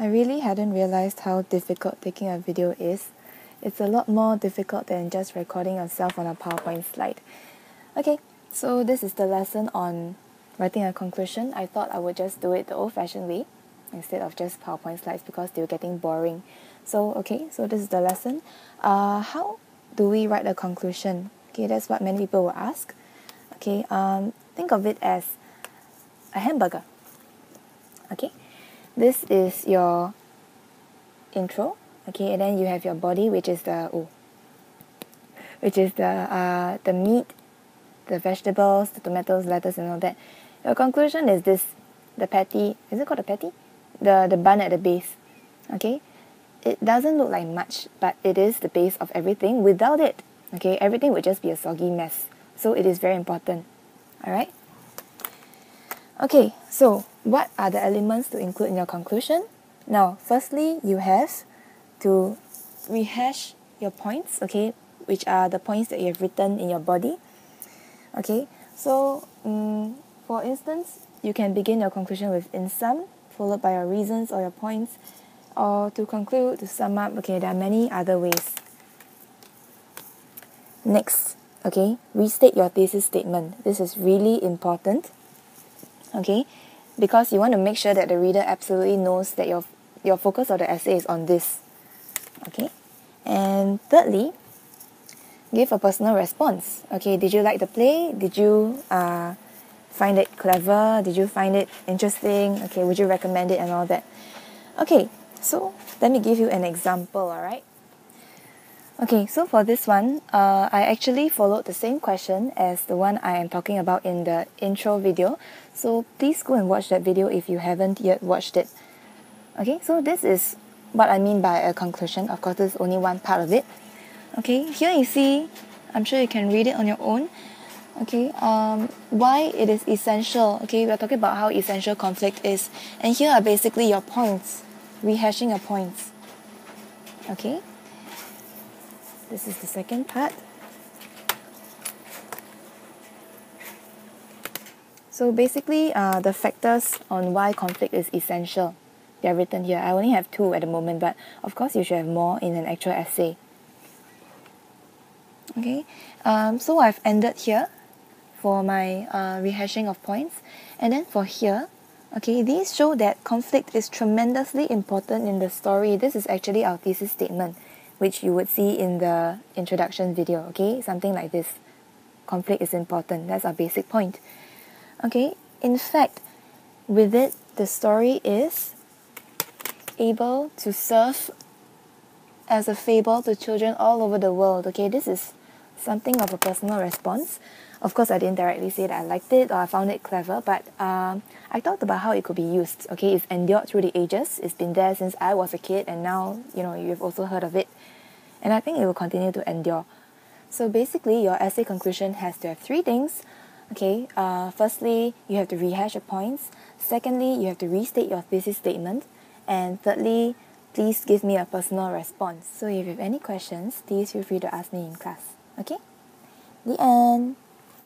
I really hadn't realized how difficult taking a video is. It's a lot more difficult than just recording yourself on a PowerPoint slide. Okay, so this is the lesson on writing a conclusion. I thought I would just do it the old-fashioned way instead of just PowerPoint slides because they were getting boring. So this is the lesson. How do we write a conclusion? Okay, that's what many people will ask. Okay, think of it as a hamburger. Okay, this is your intro. Okay, and then you have your body, which is the meat, the vegetables, the tomatoes, lettuce, and all that. Your conclusion is this: the patty. Is it called a patty? The bun at the base. Okay, it doesn't look like much, but it is the base of everything. Without it, okay, everything would just be a soggy mess. So it is very important. All right. Okay, so what are the elements to include in your conclusion? Now, firstly, you have to rehash your points, okay, which are the points that you have written in your body. Okay, so for instance, you can begin your conclusion with in sum, followed by your reasons or your points, or to conclude, to sum up. Okay, there are many other ways. Next, okay, restate your thesis statement. This is really important. Okay, because you want to make sure that the reader absolutely knows that your focus of the essay is on this. Okay, and thirdly, give a personal response. Okay, did you like the play? Did you find it clever? Did you find it interesting? Okay, would you recommend it and all that? Okay, so let me give you an example, alright? Okay, so for this one, I actually followed the same question as the one I am talking about in the intro video. So please go and watch that video if you haven't yet watched it. Okay, so this is what I mean by a conclusion. Of course, this is only one part of it. Okay, here you see, I'm sure you can read it on your own. Okay, why it is essential. Okay, we are talking about how essential conflict is. And here are basically your points, rehashing your points. Okay. This is the second part. So basically, the factors on why conflict is essential, they are written here. I only have 2 at the moment, but of course you should have more in an actual essay. Okay, so I've ended here for my rehashing of points. And then for here, okay, these show that conflict is tremendously important in the story. This is actually our thesis statement, which you would see in the introduction video, okay? Something like this. Conflict is important. That's our basic point. Okay, in fact, with it, the story is able to serve as a fable to children all over the world, okay? This is something of a personal response. Of course, I didn't directly say that I liked it or I found it clever, but I talked about how it could be used, okay? It's endured through the ages. It's been there since I was a kid, and now, you've also heard of it. And I think it will continue to endure. So basically, your essay conclusion has to have 3 things. Okay, firstly, you have to rehash your points. Secondly, you have to restate your thesis statement. And thirdly, please give me a personal response. So if you have any questions, please feel free to ask me in class. Okay? The end.